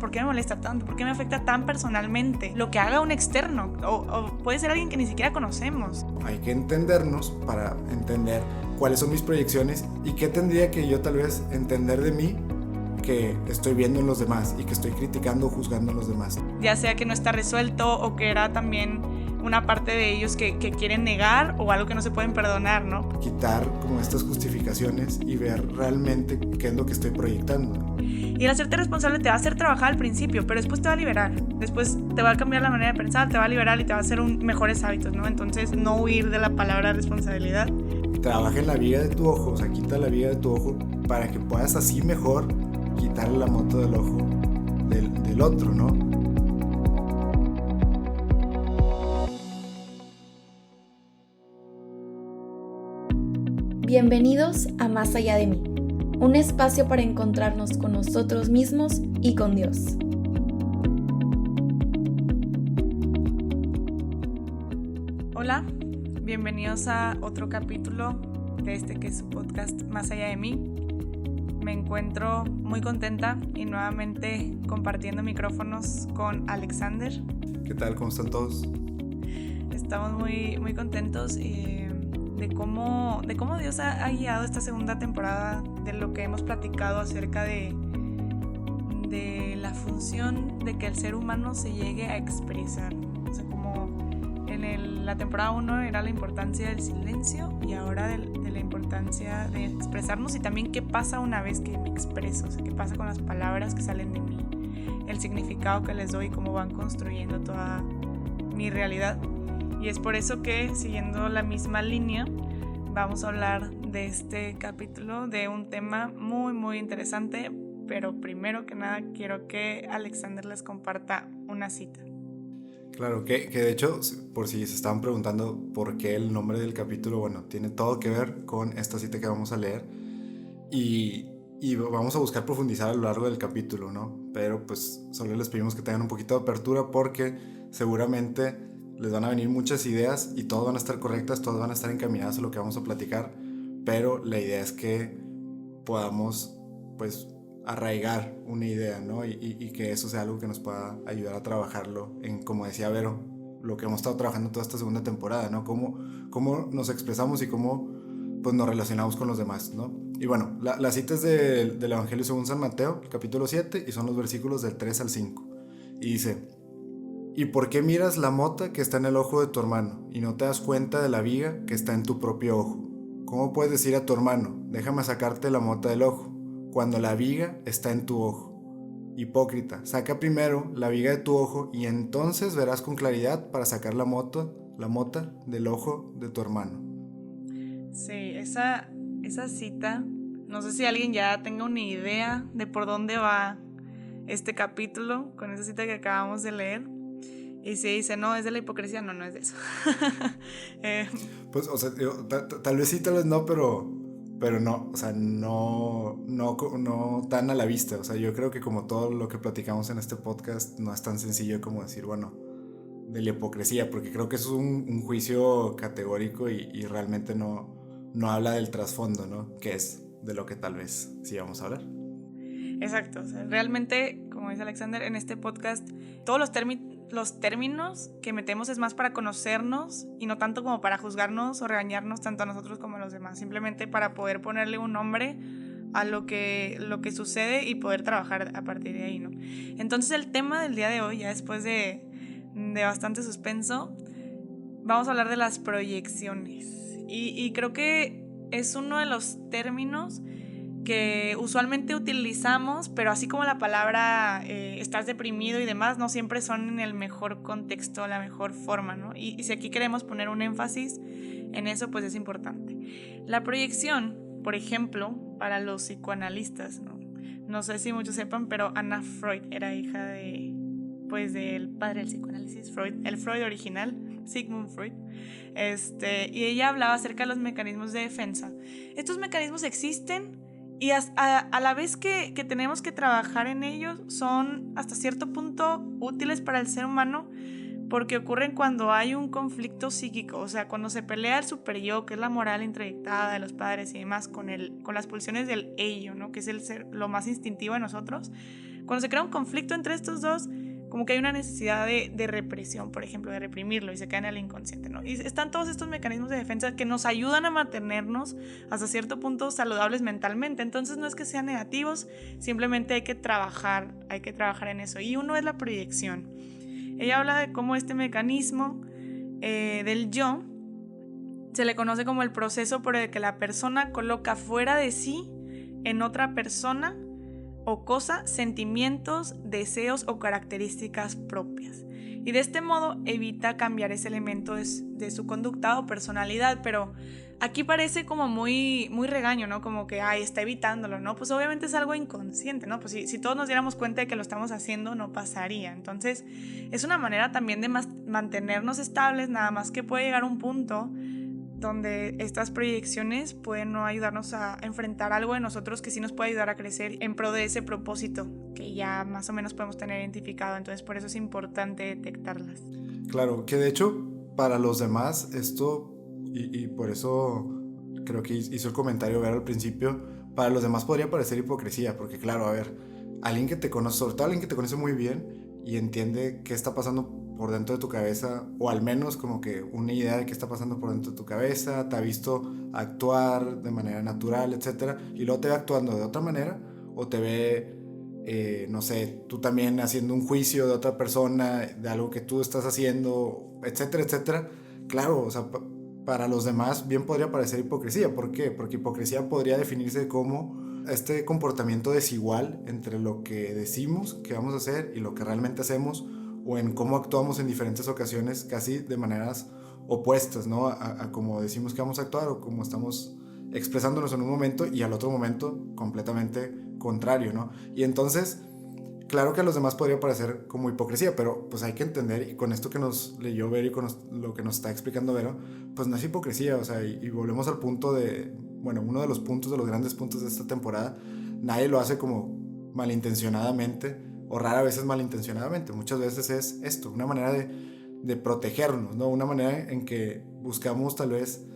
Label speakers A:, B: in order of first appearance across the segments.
A: ¿por qué me molesta tanto? ¿Por qué me afecta tan personalmente? Lo que haga un externo, o puede ser alguien que ni siquiera conocemos.
B: Hay que entendernos para entender cuáles son mis proyecciones y qué tendría que yo tal vez entender de mí que estoy viendo en los demás y que estoy criticando o juzgando en los demás.
A: Ya sea que no está resuelto o que era también una parte de ellos que quieren negar o algo que no se pueden perdonar, ¿no?
B: Quitar como estas justificaciones y ver realmente qué es lo que estoy proyectando.
A: Y el hacerte responsable te va a hacer trabajar al principio, pero después te va a liberar. Después te va a cambiar la manera de pensar, te va a liberar y te va a hacer mejores hábitos, ¿no? Entonces, no huir de la palabra responsabilidad.
B: Trabaja en la viga de tu ojo, o sea, quita la viga de tu ojo para que puedas así mejor quitarle la moto del ojo del otro, ¿no?
C: Bienvenidos a Más Allá de Mí, un espacio para encontrarnos con nosotros mismos y con Dios.
A: Hola, bienvenidos a otro capítulo de este que es su podcast Más Allá de Mí. Me encuentro muy contenta y nuevamente compartiendo micrófonos con Alexander.
B: ¿Qué tal? ¿Cómo están todos?
A: Estamos muy contentos de cómo Dios ha guiado esta segunda temporada, de lo que hemos platicado acerca de la función de que el ser humano se llegue a expresar. O sea, como en la temporada 1 era la importancia del silencio y ahora de la importancia de expresarnos, y también qué pasa una vez que me expreso, o sea, qué pasa con las palabras que salen de mí, el significado que les doy y cómo van construyendo toda mi realidad. Y es por eso que, siguiendo la misma línea, vamos a hablar de este capítulo de un tema muy interesante, pero primero que nada quiero que Alexander les comparta una cita.
B: Claro, que de hecho, por si se estaban preguntando por qué el nombre del capítulo, bueno, tiene todo que ver con esta cita que vamos a leer y vamos a buscar profundizar a lo largo del capítulo, ¿no? Pero pues solo les pedimos que tengan un poquito de apertura porque seguramente les van a venir muchas ideas y todas van a estar correctas, todas van a estar encaminadas a lo que vamos a platicar, pero la idea es que podamos pues arraigar una idea, ¿no? Y que eso sea algo que nos pueda ayudar a trabajarlo en, como decía Vero, lo que hemos estado trabajando toda esta segunda temporada, ¿no? Cómo nos expresamos y cómo pues nos relacionamos con los demás, ¿no? Y bueno, la cita es del Evangelio según San Mateo, el capítulo 7, y son los versículos del 3 al 5. Y dice: ¿Y por qué miras la mota que está en el ojo de tu hermano y no te das cuenta de la viga que está en tu propio ojo? ¿Cómo puedes decir a tu hermano, déjame sacarte la mota del ojo, cuando la viga está en tu ojo? Hipócrita, saca primero la viga de tu ojo y entonces verás con claridad para sacar la mota del ojo de tu hermano.
A: Sí, esa cita, no sé si alguien ya tenga una idea de por dónde va este capítulo con esa cita que acabamos de leer. Y si dice, no, es de la hipocresía, no es de eso.
B: Pues, o sea, tal vez sí, tal vez no, pero no, o sea, no tan a la vista. O sea, yo creo que como todo lo que platicamos en este podcast, no es tan sencillo como decir, bueno, de la hipocresía, porque creo que eso es un juicio categórico y realmente no habla del trasfondo, ¿no? Que es de lo que tal vez sí vamos a hablar.
A: Exacto, o sea, realmente, como dice Alexander, en este podcast, todos los términos que metemos es más para conocernos y no tanto como para juzgarnos o regañarnos tanto a nosotros como a los demás, simplemente para poder ponerle un nombre a lo que sucede y poder trabajar a partir de ahí, ¿no? Entonces el tema del día de hoy, ya después de bastante suspenso, vamos a hablar de las proyecciones y creo que es uno de los términos que usualmente utilizamos, pero así como la palabra estás deprimido y demás, no siempre son en el mejor contexto, la mejor forma, ¿no? Y si aquí queremos poner un énfasis en eso, pues es importante. La proyección, por ejemplo, para los psicoanalistas, no sé si muchos sepan, pero Anna Freud era hija del padre del psicoanálisis, Freud, el Freud original, Sigmund Freud, y ella hablaba acerca de los mecanismos de defensa. Estos mecanismos existen y a la vez que tenemos que trabajar en ellos, son hasta cierto punto útiles para el ser humano, porque ocurren cuando hay un conflicto psíquico, o sea, cuando se pelea el superyo, que es la moral introyectada de los padres y demás, con las pulsiones del ello, ¿no? Que es lo más instintivo de nosotros. Cuando se crea un conflicto entre estos dos, como que hay una necesidad de represión, por ejemplo, de reprimirlo y se cae en el inconsciente, ¿no? Y están todos estos mecanismos de defensa que nos ayudan a mantenernos hasta cierto punto saludables mentalmente. Entonces no es que sean negativos, simplemente hay que trabajar en eso. Y uno es la proyección. Ella habla de cómo este mecanismo del yo se le conoce como el proceso por el que la persona coloca fuera de sí en otra persona o cosa, sentimientos, deseos o características propias. Y de este modo evita cambiar ese elemento de su conducta o personalidad, pero aquí parece como muy regaño, ¿no? Como que, está evitándolo, ¿no? Pues obviamente es algo inconsciente, ¿no? Pues si todos nos diéramos cuenta de que lo estamos haciendo, no pasaría. Entonces, es una manera también de mantenernos estables, nada más que puede llegar un punto donde estas proyecciones pueden no ayudarnos a enfrentar algo de nosotros que sí nos puede ayudar a crecer en pro de ese propósito que ya más o menos podemos tener identificado. Entonces por eso es importante detectarlas.
B: Claro, que de hecho para los demás esto, y por eso creo que hizo el comentario Ver al principio, para los demás podría parecer hipocresía, porque claro, a ver, alguien que te conoce, sobre todo alguien que te conoce muy bien y entiende qué está pasando por dentro de tu cabeza, o al menos como que una idea de qué está pasando por dentro de tu cabeza, te ha visto actuar de manera natural, etcétera, y luego te ve actuando de otra manera, o te ve, no sé, tú también haciendo un juicio de otra persona, de algo que tú estás haciendo, etcétera, etcétera. Claro, o sea, para los demás bien podría parecer hipocresía. ¿Por qué? Porque hipocresía podría definirse como este comportamiento desigual entre lo que decimos que vamos a hacer y lo que realmente hacemos, o en cómo actuamos en diferentes ocasiones casi de maneras opuestas, ¿no? A cómo decimos que vamos a actuar o cómo estamos expresándonos en un momento y al otro momento completamente contrario, ¿no? Y entonces, claro que a los demás podría parecer como hipocresía, pero pues hay que entender, y con esto que nos leyó Vero y con lo que nos está explicando Vero, pues no es hipocresía, o sea, y volvemos al punto de, bueno, uno de los puntos, de los grandes puntos de esta temporada, nadie lo hace como malintencionadamente, o rara vez es malintencionadamente, muchas veces es esto, una manera de protegernos, ¿no? Una manera en que buscamos tal vez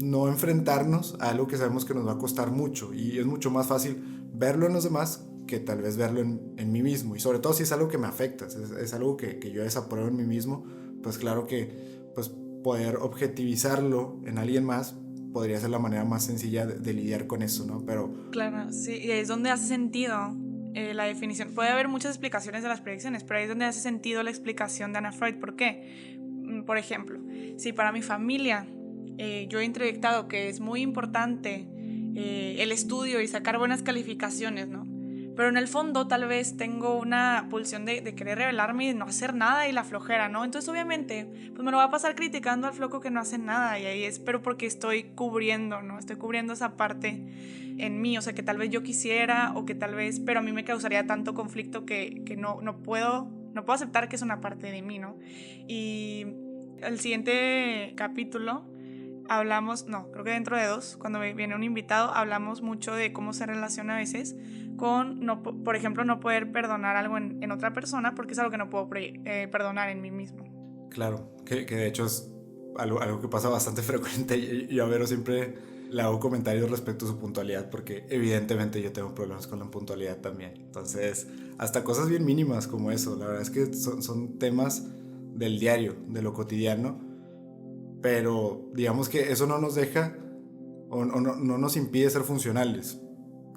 B: no enfrentarnos a algo que sabemos que nos va a costar mucho, y es mucho más fácil verlo en los demás que tal vez verlo en mí mismo, y sobre todo si es algo que me afecta, es algo que yo desapruebo en mí mismo, pues claro que pues poder objetivizarlo en alguien más podría ser la manera más sencilla de lidiar con eso, ¿no? Pero
A: claro, sí, y es donde hace sentido la definición. Puede haber muchas explicaciones de las proyecciones, pero ahí es donde hace sentido la explicación de Anna Freud. ¿Por qué? Por ejemplo, si para mi familia yo he introyectado que es muy importante el estudio y sacar buenas calificaciones, ¿no? Pero en el fondo tal vez tengo una pulsión de querer rebelarme y de no hacer nada y la flojera, ¿no? Entonces obviamente pues me lo va a pasar criticando al floco que no hace nada, y ahí es pero porque estoy cubriendo, ¿no? Estoy cubriendo esa parte en mí, o sea, que tal vez yo quisiera o que tal vez, pero a mí me causaría tanto conflicto que no puedo aceptar que es una parte de mí, ¿no? Y el siguiente capítulo hablamos, creo que dentro de 2, cuando viene un invitado, hablamos mucho de cómo se relaciona a veces con, por ejemplo, no poder perdonar algo en otra persona porque es algo que no puedo perdonar en mí mismo.
B: claro, que de hecho es algo que pasa bastante frecuente, y a Vero siempre le hago comentarios respecto a su puntualidad, porque evidentemente yo tengo problemas con la puntualidad también. Entonces, hasta cosas bien mínimas como eso, la verdad es que son temas del diario, de lo cotidiano, pero digamos que eso no nos deja o no nos impide ser funcionales.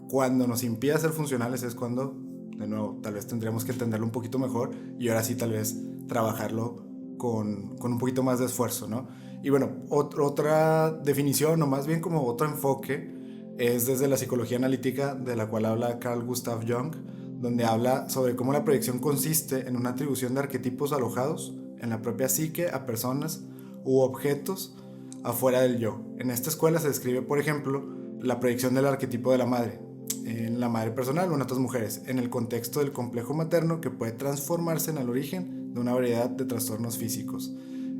B: Cuando nos impide ser funcionales es cuando, de nuevo, tal vez tendríamos que entenderlo un poquito mejor y ahora sí tal vez trabajarlo con un poquito más de esfuerzo, ¿no? Y bueno, otra definición, o más bien como otro enfoque, es desde la psicología analítica, de la cual habla Carl Gustav Jung, donde habla sobre cómo la proyección consiste en una atribución de arquetipos alojados en la propia psique a personas u objetos afuera del yo. En esta escuela se describe, por ejemplo, la proyección del arquetipo de la madre, en la madre personal o en otras mujeres, en el contexto del complejo materno, que puede transformarse en el origen de una variedad de trastornos físicos.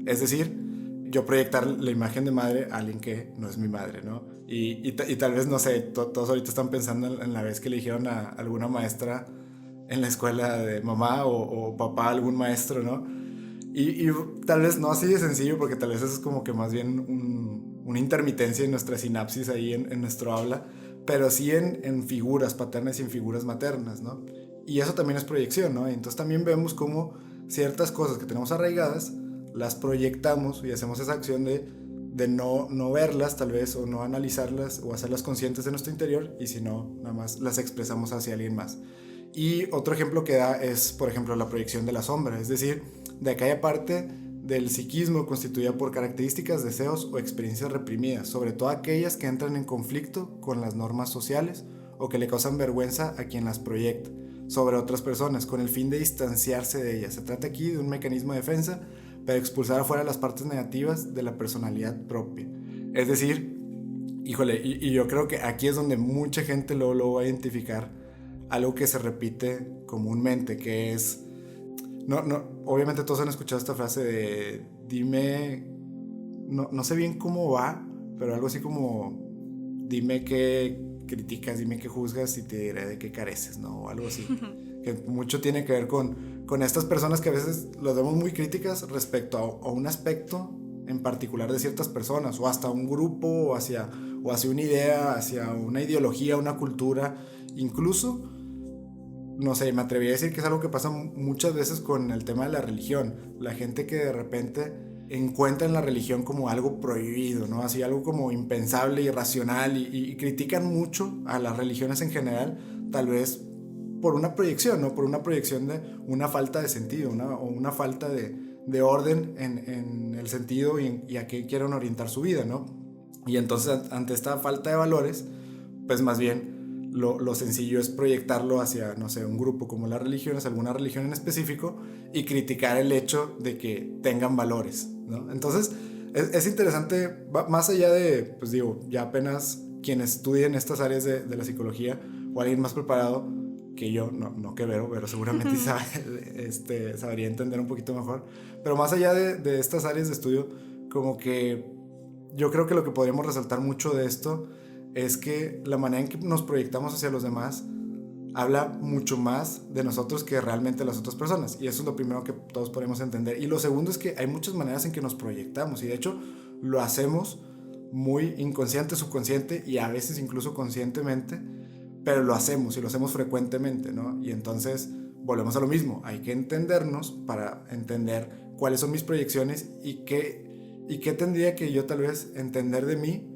B: Es decir, yo proyectar la imagen de madre a alguien que no es mi madre, ¿no? Y tal vez, no sé, todos ahorita están pensando en la vez que le dijeron a alguna maestra en la escuela de mamá o papá a algún maestro, ¿no? Y tal vez no así de sencillo, porque tal vez eso es como que más bien una intermitencia en nuestra sinapsis ahí en nuestro habla, pero sí en figuras paternas y en figuras maternas, ¿no? Y eso también es proyección, ¿no? Entonces también vemos cómo ciertas cosas que tenemos arraigadas las proyectamos y hacemos esa acción de no verlas tal vez, o no analizarlas o hacerlas conscientes de nuestro interior, y si no, nada más las expresamos hacia alguien más. Y otro ejemplo que da es, por ejemplo, la proyección de la sombra, es decir, de aquella parte del psiquismo constituida por características, deseos o experiencias reprimidas, sobre todo aquellas que entran en conflicto con las normas sociales o que le causan vergüenza a quien las proyecta sobre otras personas, con el fin de distanciarse de ellas. Se trata aquí de un mecanismo de defensa para expulsar afuera las partes negativas de la personalidad propia. Es decir, híjole, y yo creo que aquí es donde mucha gente lo va a identificar algo que se repite comúnmente, que es... obviamente todos han escuchado esta frase de dime, no sé bien cómo va, pero algo así como dime qué criticas, dime qué juzgas y te diré de qué careces, ¿no? O algo así. Que mucho tiene que ver con estas personas que a veces las vemos muy críticas respecto a un aspecto en particular de ciertas personas, o hasta un grupo, o hacia una idea, hacia una ideología, una cultura, incluso... No sé, me atrevería a decir que es algo que pasa muchas veces con el tema de la religión. La gente que de repente encuentra en la religión como algo prohibido, ¿no? Así algo como impensable, irracional, y critican mucho a las religiones en general, tal vez por una proyección, ¿no? Por una proyección de una falta de sentido, o una falta de orden en el sentido y a qué quieren orientar su vida, ¿no? Y entonces, ante esta falta de valores, pues más bien... Lo sencillo es proyectarlo hacia, no sé, un grupo como las religiones, alguna religión en específico, y criticar el hecho de que tengan valores, ¿no? Entonces, es interesante, más allá de, pues digo, ya apenas quienes estudien estas áreas de la psicología, o alguien más preparado que yo, no que Vero seguramente sabría entender un poquito mejor, pero más allá de estas áreas de estudio, como que yo creo que lo que podríamos resaltar mucho de esto es que la manera en que nos proyectamos hacia los demás habla mucho más de nosotros que realmente de las otras personas, y eso es lo primero que todos podemos entender. Y lo segundo es que hay muchas maneras en que nos proyectamos, y de hecho lo hacemos muy inconsciente, subconsciente y a veces incluso conscientemente, pero lo hacemos, y lo hacemos frecuentemente, ¿no? Y entonces volvemos a lo mismo, hay que entendernos para entender cuáles son mis proyecciones y qué tendría que yo tal vez entender de mí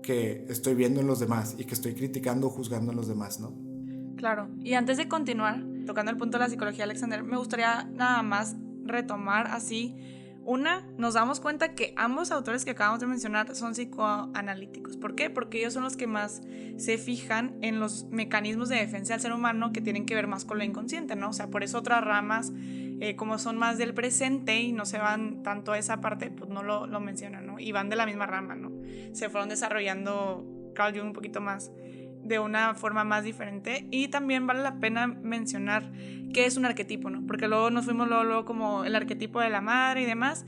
B: que estoy viendo en los demás y que estoy criticando o juzgando en los demás, ¿no?
A: Claro, y antes de continuar, tocando el punto de la psicología, Alexander, me gustaría nada más retomar así. Nos damos cuenta que ambos autores que acabamos de mencionar son psicoanalíticos. ¿Por qué? Porque ellos son los que más se fijan en los mecanismos de defensa del ser humano que tienen que ver más con lo inconsciente, ¿no? O sea, por eso otras ramas, como son más del presente y no se van tanto a esa parte, pues no lo mencionan, ¿no? Y van de la misma rama, ¿no? Se fueron desarrollando Carl Jung un poquito más de una forma más diferente. Y también vale la pena mencionar qué es un arquetipo, ¿no? Porque luego nos fuimos luego como el arquetipo de la madre y demás.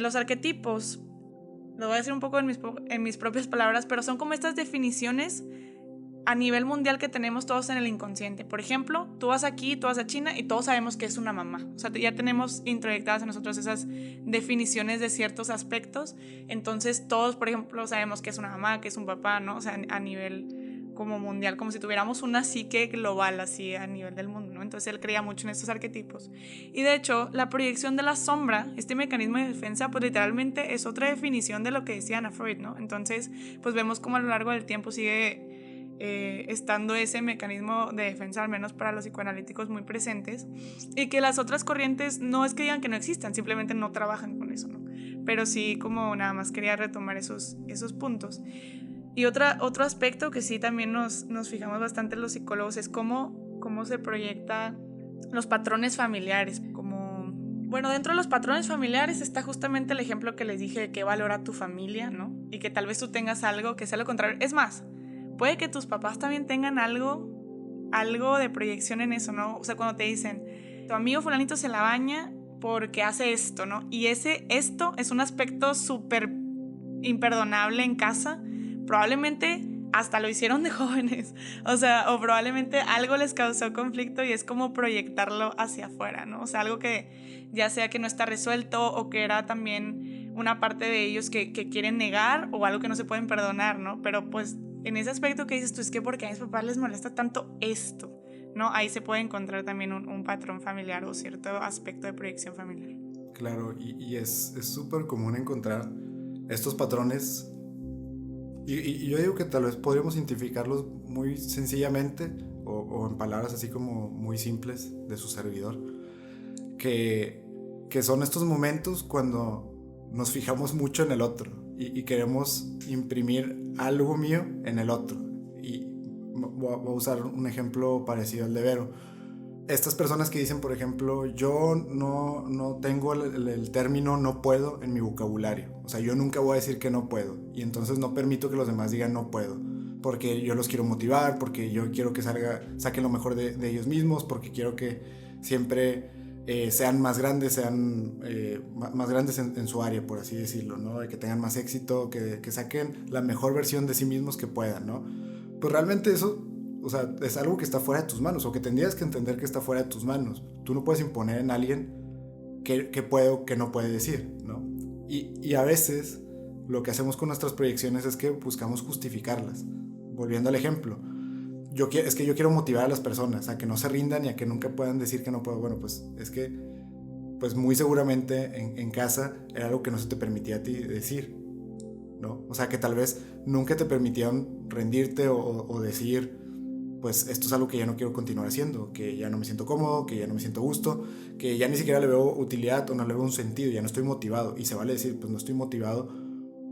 A: Los arquetipos, lo voy a decir un poco en mis propias palabras, pero son como estas definiciones a nivel mundial que tenemos todos en el inconsciente. Por ejemplo, tú vas aquí, tú vas a China y todos sabemos que es una mamá. O sea, ya tenemos introyectadas en nosotros esas definiciones de ciertos aspectos. Entonces todos, por ejemplo, sabemos que es una mamá, que es un papá, ¿no? O sea, a nivel como mundial, como si tuviéramos una psique global así a nivel del mundo, ¿no? Entonces él creía mucho en estos arquetipos. Y de hecho, la proyección de la sombra, este mecanismo de defensa, pues literalmente es otra definición de lo que decía Ana Freud, ¿no? Entonces, pues vemos cómo a lo largo del tiempo sigue estando ese mecanismo de defensa, al menos para los psicoanalíticos, muy presentes, y que las otras corrientes no es que digan que no existan, simplemente no trabajan con eso, ¿no? Pero sí, como nada más quería retomar esos puntos. Y otro aspecto que sí también nos fijamos bastante los psicólogos es cómo se proyecta los patrones familiares. Bueno, dentro de los patrones familiares está justamente el ejemplo que les dije de que valora tu familia, ¿no? Y que tal vez tú tengas algo que sea lo contrario. Es más, puede que tus papás también tengan algo de proyección en eso, ¿no? O sea, cuando te dicen, tu amigo fulanito se la baña porque hace esto, ¿no? Y esto es un aspecto súper imperdonable en casa. Probablemente hasta lo hicieron de jóvenes, o sea, o probablemente algo les causó conflicto y es como proyectarlo hacia afuera, ¿no? O sea, algo que ya sea que no está resuelto o que era también una parte de ellos que quieren negar, o algo que no se pueden perdonar, ¿no? Pero pues en ese aspecto que dices tú, es que porque a mis papás les molesta tanto esto, ¿no? Ahí se puede encontrar también un patrón familiar o cierto aspecto de proyección familiar.
B: Claro, y es súper común encontrar estos patrones. Y yo digo que tal vez podríamos identificarlos muy sencillamente o en palabras así como muy simples de su servidor, que son estos momentos cuando nos fijamos mucho en el otro y queremos imprimir algo mío en el otro. Y voy a usar un ejemplo parecido al de Vero. Estas personas que dicen, por ejemplo, yo no tengo el término no puedo en mi vocabulario. O sea, yo nunca voy a decir que no puedo. Y entonces no permito que los demás digan no puedo. Porque yo los quiero motivar, porque yo quiero que saquen lo mejor de ellos mismos, porque quiero que siempre sean más grandes, más grandes en su área, por así decirlo, ¿no? Que tengan más éxito, que saquen la mejor versión de sí mismos que puedan, ¿no? Pues realmente eso, o sea, es algo que está fuera de tus manos, o que tendrías que entender que está fuera de tus manos. Tú no puedes imponer en alguien que puede o que no puede decir, ¿no? Y a veces lo que hacemos con nuestras proyecciones es que buscamos justificarlas. Volviendo al ejemplo, es que yo quiero motivar a las personas a que no se rindan y a que nunca puedan decir que no puedo. Bueno, pues es que pues muy seguramente en casa era algo que no se te permitía a ti decir, ¿no? O sea, que tal vez nunca te permitieron rendirte o decir, pues esto es algo que ya no quiero continuar haciendo, que ya no me siento cómodo, que ya no me siento a gusto, que ya ni siquiera le veo utilidad o no le veo un sentido, ya no estoy motivado. Y se vale decir, pues no estoy motivado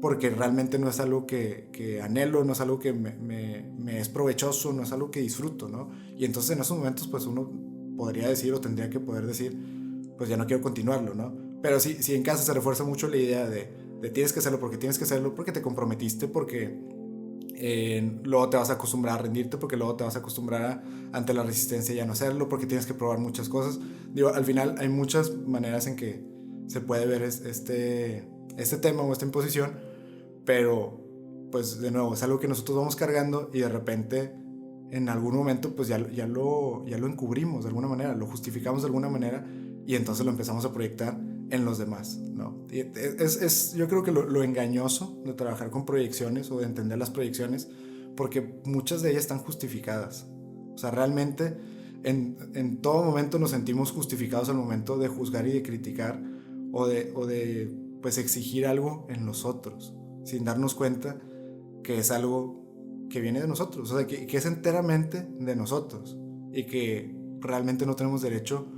B: porque realmente no es algo que anhelo, no es algo que me es provechoso, no es algo que disfruto, ¿no? Y entonces en esos momentos pues uno podría decir o tendría que poder decir, pues ya no quiero continuarlo, ¿no? Pero si en casa se refuerza mucho la idea de tienes que hacerlo porque te comprometiste, porque luego te vas a acostumbrar a rendirte, porque luego te vas a acostumbrar ante la resistencia ya no hacerlo, porque tienes que probar muchas cosas. Digo, al final hay muchas maneras en que se puede ver este tema o esta imposición, pero pues de nuevo es algo que nosotros vamos cargando y de repente en algún momento pues ya lo encubrimos de alguna manera, lo justificamos de alguna manera y entonces lo empezamos a proyectar en los demás, ¿no? Yo creo que lo engañoso de trabajar con proyecciones o de entender las proyecciones, porque muchas de ellas están justificadas. O sea, realmente en todo momento nos sentimos justificados al momento de juzgar y de criticar o de pues exigir algo en los otros, sin darnos cuenta que es algo que viene de nosotros, o sea, que es enteramente de nosotros y que realmente no tenemos derecho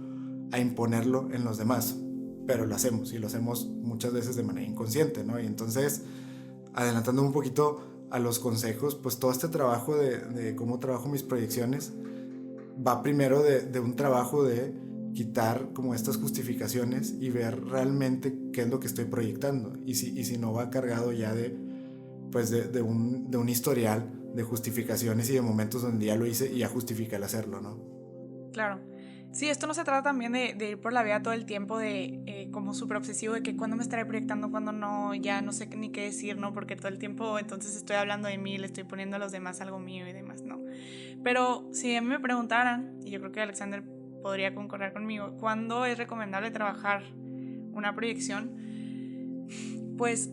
B: a imponerlo en los demás, pero lo hacemos y lo hacemos muchas veces de manera inconsciente, ¿no? Y entonces, adelantando un poquito a los consejos, pues todo este trabajo de cómo trabajo mis proyecciones va primero de un trabajo de quitar como estas justificaciones y ver realmente qué es lo que estoy proyectando y si no va cargado ya de un historial de justificaciones y de momentos donde ya lo hice y ya justifica el hacerlo, ¿no?
A: Claro. Sí, esto no se trata también de ir por la vida todo el tiempo como súper obsesivo de que cuándo me estaré proyectando, cuándo no, ya no sé ni qué decir, ¿no? Porque todo el tiempo entonces estoy hablando de mí, le estoy poniendo a los demás algo mío y demás, ¿no? Pero si a mí me preguntaran, y yo creo que Alexander podría concordar conmigo, ¿cuándo es recomendable trabajar una proyección? Pues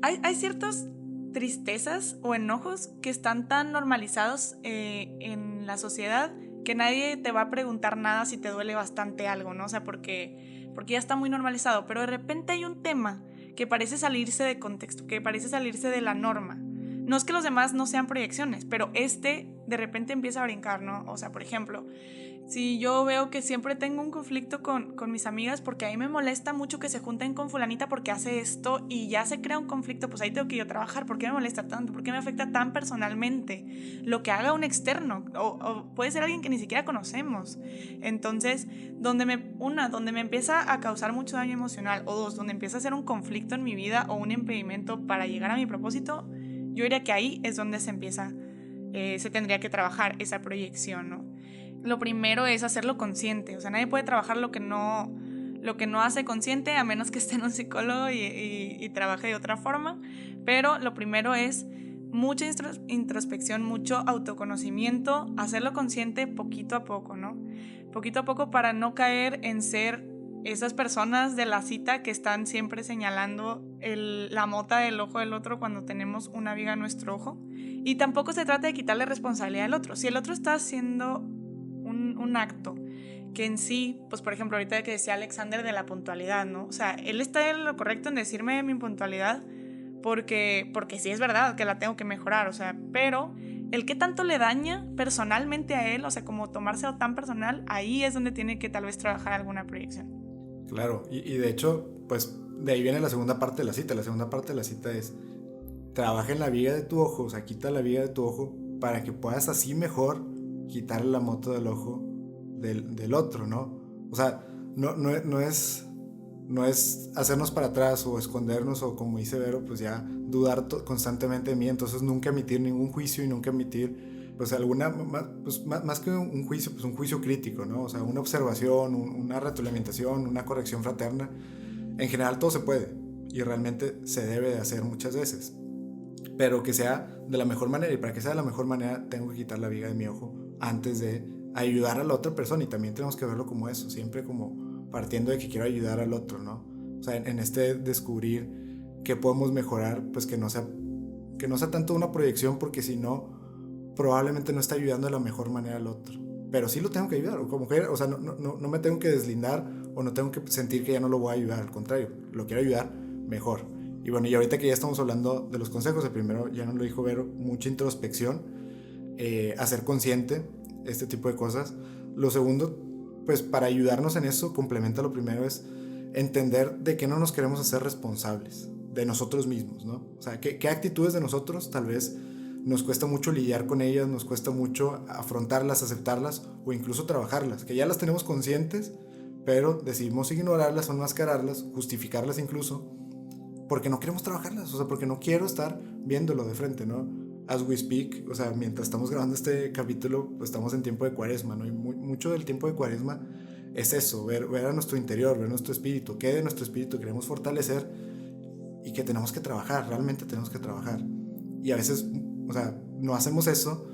A: hay ciertas tristezas o enojos que están tan normalizados en la sociedad que nadie te va a preguntar nada si te duele bastante algo, ¿no? O sea, porque ya está muy normalizado, pero de repente hay un tema que parece salirse de contexto, que parece salirse de la norma. No es que los demás no sean proyecciones, pero de repente empieza a brincar, ¿no? O sea, por ejemplo, si yo veo que siempre tengo un conflicto con mis amigas porque a mí me molesta mucho que se junten con fulanita porque hace esto y ya se crea un conflicto, pues ahí tengo que yo trabajar. ¿Por qué me molesta tanto? ¿Por qué me afecta tan personalmente lo que haga un externo? O puede ser alguien que ni siquiera conocemos. Entonces, donde me empieza a causar mucho daño emocional, o dos, donde empieza a ser un conflicto en mi vida o un impedimento para llegar a mi propósito, yo diría que ahí es donde se tendría que trabajar esa proyección, ¿no? Lo primero es hacerlo consciente. O sea, nadie puede trabajar lo que no hace consciente a menos que esté en un psicólogo y trabaje de otra forma. Pero lo primero es mucha introspección, mucho autoconocimiento, hacerlo consciente poquito a poco, ¿no? Poquito a poco para no caer en ser esas personas de la cita que están siempre señalando la mota del ojo del otro cuando tenemos una viga en nuestro ojo. Y tampoco se trata de quitarle responsabilidad al otro. Si el otro está haciendo un acto que en sí, pues por ejemplo ahorita que decía Alexander de la puntualidad, ¿no? O sea, él está en lo correcto en decirme mi puntualidad porque sí es verdad que la tengo que mejorar, o sea, pero el que tanto le daña personalmente a él, o sea, como tomárselo tan personal, ahí es donde tiene que tal vez trabajar alguna proyección.
B: Claro, y de hecho, pues de ahí viene la segunda parte de la cita. La segunda parte de la cita es: trabaja en la viga de tu ojo, o sea, quita la viga de tu ojo para que puedas así mejor quitarle la mota del ojo del otro, ¿no? O sea, no es hacernos para atrás o escondernos o, como dice Vero, pues ya dudar constantemente de mí. Entonces nunca emitir ningún juicio y nunca emitir pues más que un juicio, pues un juicio crítico, ¿no? O sea, una observación, una retroalimentación, una corrección fraterna. En general todo se puede y realmente se debe de hacer muchas veces, pero que sea de la mejor manera, y para que sea de la mejor manera tengo que quitar la viga de mi ojo antes de ayudar a la otra persona. Y también tenemos que verlo como eso, siempre como partiendo de que quiero ayudar al otro, ¿no? O sea, en este descubrir que podemos mejorar, pues que no sea tanto una proyección, porque si no, probablemente no está ayudando de la mejor manera al otro, pero sí lo tengo que ayudar, como que, o sea, no me tengo que deslindar o no tengo que sentir que ya no lo voy a ayudar, al contrario, lo quiero ayudar mejor. Y bueno, y ahorita que ya estamos hablando de los consejos, el primero ya nos lo dijo Vero, mucha introspección, hacer consciente este tipo de cosas. Lo segundo, pues para ayudarnos en eso, complementa lo primero, es entender de que no nos queremos hacer responsables de nosotros mismos, ¿no? O sea, qué actitudes de nosotros tal vez nos cuesta mucho lidiar con ellas, nos cuesta mucho afrontarlas, aceptarlas o incluso trabajarlas, que ya las tenemos conscientes, pero decidimos ignorarlas o enmascararlas, justificarlas incluso, porque no queremos trabajarlas, o sea, porque no quiero estar viéndolo de frente, ¿no? As we speak, o sea, mientras estamos grabando este capítulo, pues estamos en tiempo de Cuaresma, ¿no? Y mucho del tiempo de Cuaresma es eso, ver a nuestro interior, ver nuestro espíritu, qué de nuestro espíritu queremos fortalecer y que tenemos que trabajar, realmente tenemos que trabajar. Y a veces, o sea, no hacemos eso,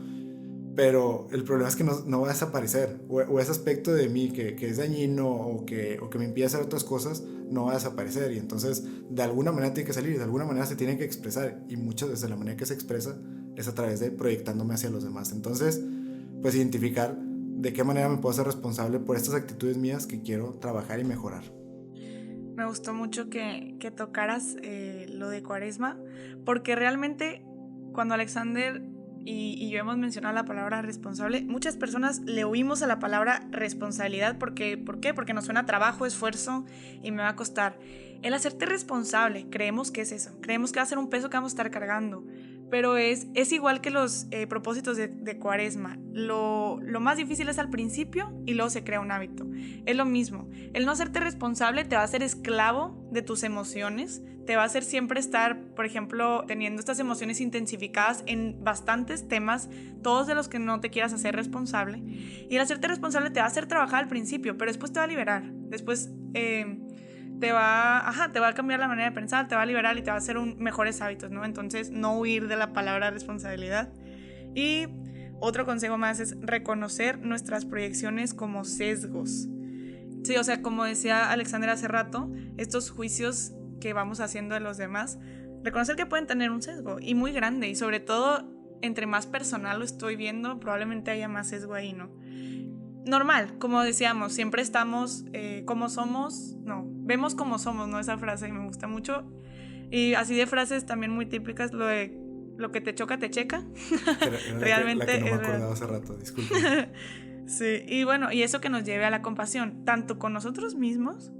B: pero el problema es que no va a desaparecer, o ese aspecto de mí que es dañino o que me impide hacer otras cosas no va a desaparecer, y entonces de alguna manera tiene que salir, de alguna manera se tiene que expresar, y muchas veces la manera que se expresa es a través de proyectándome hacia los demás. Entonces, pues identificar de qué manera me puedo hacer responsable por estas actitudes mías que quiero trabajar y mejorar.
A: Me gustó mucho que tocaras lo de Cuaresma, porque realmente cuando Alexander y yo hemos mencionado la palabra responsable, muchas personas le oímos a la palabra responsabilidad porque, ¿por qué? Porque nos suena a trabajo, esfuerzo y me va a costar. El hacerte responsable, creemos que es eso, creemos que va a ser un peso que vamos a estar cargando, pero es igual que los propósitos de Cuaresma. Lo más difícil es al principio y luego se crea un hábito. Es lo mismo, el no hacerte responsable te va a hacer esclavo de tus emociones, te va a hacer siempre estar, por ejemplo, teniendo estas emociones intensificadas en bastantes temas, todos de los que no te quieras hacer responsable. Y el hacerte responsable te va a hacer trabajar al principio, pero después te va a liberar. Después te va a cambiar la manera de pensar, te va a liberar y te va a hacer mejores hábitos, ¿no? Entonces, no huir de la palabra responsabilidad. Y otro consejo más es reconocer nuestras proyecciones como sesgos. Sí, o sea, como decía Alexander hace rato, estos juicios que vamos haciendo de los demás, reconocer que pueden tener un sesgo y muy grande, y sobre todo entre más personal lo estoy viendo, probablemente haya más sesgo ahí, ¿no? Normal, como decíamos, siempre estamos como somos, vemos como somos, ¿no? Esa frase me gusta mucho. Y así de frases también muy típicas, lo de lo que te choca, te checa.
B: Era realmente la que no me acordaba hace rato, disculpe.
A: Sí, y bueno, y eso que nos lleve a la compasión, tanto con nosotros mismos,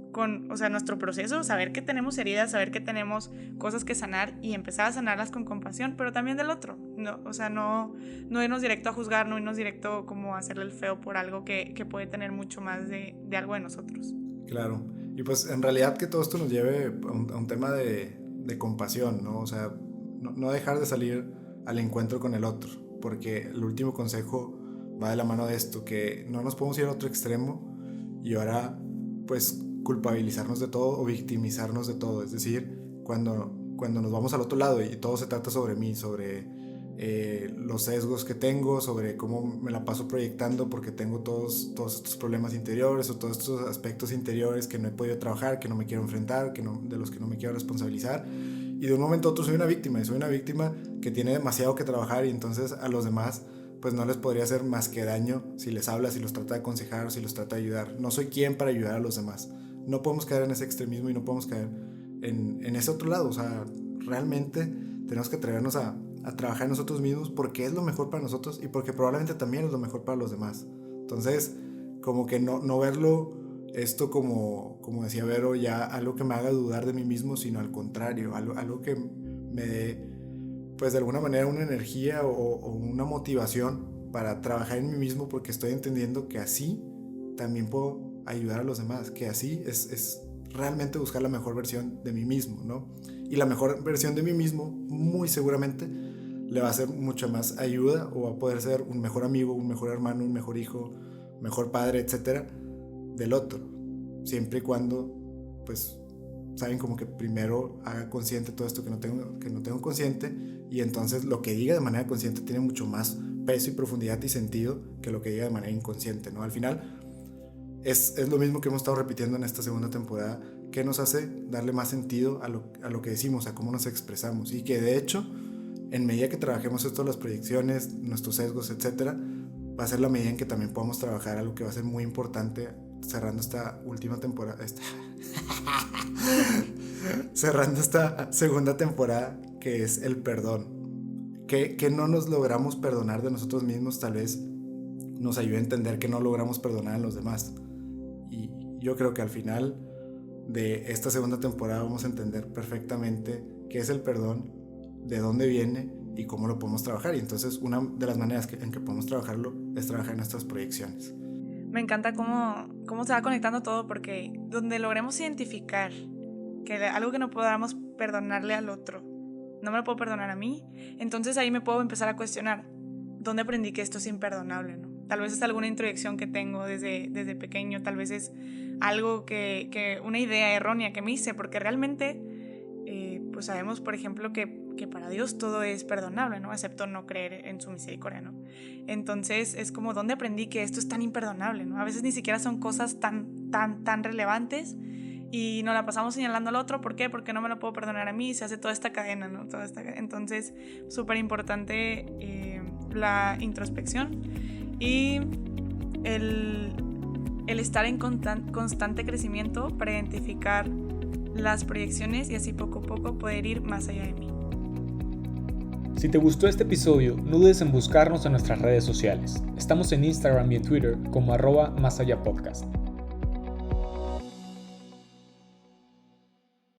A: o sea, nuestro proceso, saber que tenemos heridas, saber que tenemos cosas que sanar y empezar a sanarlas con compasión, pero también del otro, ¿no? O sea, no irnos directo a juzgar, no irnos directo como a hacerle el feo por algo que puede tener mucho más de algo de nosotros.
B: Claro, y pues en realidad que todo esto nos lleve a un tema de compasión, ¿no? O sea, no dejar de salir al encuentro con el otro, porque el último consejo va de la mano de esto, que no nos podemos ir a otro extremo y ahora pues culpabilizarnos de todo o victimizarnos de todo. Es decir, cuando nos vamos al otro lado y todo se trata sobre mí, sobre los sesgos que tengo, sobre cómo me la paso proyectando porque tengo todos estos problemas interiores o todos estos aspectos interiores que no he podido trabajar, que no me quiero enfrentar, de los que no me quiero responsabilizar. Y de un momento a otro soy una víctima, y soy una víctima que tiene demasiado que trabajar, y entonces a los demás pues no les podría hacer más que daño si les habla, si los trata de aconsejar, si los trata de ayudar. No soy quien para ayudar a los demás. No podemos caer en ese extremismo y no podemos caer en ese otro lado. O sea, realmente tenemos que atrevernos a trabajar en nosotros mismos, porque es lo mejor para nosotros y porque probablemente también es lo mejor para los demás. Entonces, como que no verlo esto como decía Vero, ya algo que me haga dudar de mí mismo, sino al contrario, algo que me dé, pues de alguna manera, una energía o una motivación para trabajar en mí mismo, porque estoy entendiendo que así también puedo ayudar a los demás, que así es realmente buscar la mejor versión de mí mismo, ¿no? Y la mejor versión de mí mismo muy seguramente le va a hacer mucha más ayuda, o va a poder ser un mejor amigo, un mejor hermano, un mejor hijo, mejor padre, etcétera, del otro, siempre y cuando, pues, saben, como que primero haga consciente todo esto que no tengo consciente, y entonces lo que diga de manera consciente tiene mucho más peso y profundidad y sentido que lo que diga de manera inconsciente, ¿no? Al final es lo mismo que hemos estado repitiendo en esta segunda temporada, que nos hace darle más sentido a lo que decimos, a cómo nos expresamos, y que de hecho, en medida que trabajemos esto, las proyecciones, nuestros sesgos, etcétera, va a ser la medida en que también podamos trabajar algo que va a ser muy importante cerrando esta última temporada, cerrando esta segunda temporada, que es el perdón. Que no nos logramos perdonar de nosotros mismos, tal vez nos ayude a entender que no logramos perdonar a los demás. Y yo creo que al final de esta segunda temporada vamos a entender perfectamente qué es el perdón, de dónde viene y cómo lo podemos trabajar. Y entonces una de las maneras en que podemos trabajarlo es trabajar en nuestras proyecciones.
A: Me encanta cómo se va conectando todo, porque donde logremos identificar que algo que no podamos perdonarle al otro, no me lo puedo perdonar a mí, entonces ahí me puedo empezar a cuestionar dónde aprendí que esto es imperdonable, ¿no? Tal vez es alguna introyección que tengo desde pequeño, tal vez es algo que una idea errónea que me hice, porque realmente pues sabemos, por ejemplo, que para Dios todo es perdonable, ¿no? Excepto no creer en su misericordia, ¿no? Entonces es como, ¿dónde aprendí que esto es tan imperdonable, ¿no? A veces ni siquiera son cosas tan relevantes y nos la pasamos señalando al otro. ¿Por qué? Porque no me lo puedo perdonar a mí, y se hace toda esta cadena, ¿no? Entonces, súper importante la introspección y el estar en constante crecimiento para identificar las proyecciones y así poco a poco poder ir más allá de mí.
D: Si te gustó este episodio, no dudes en buscarnos en nuestras redes sociales. Estamos en Instagram y en Twitter como @másallapodcast.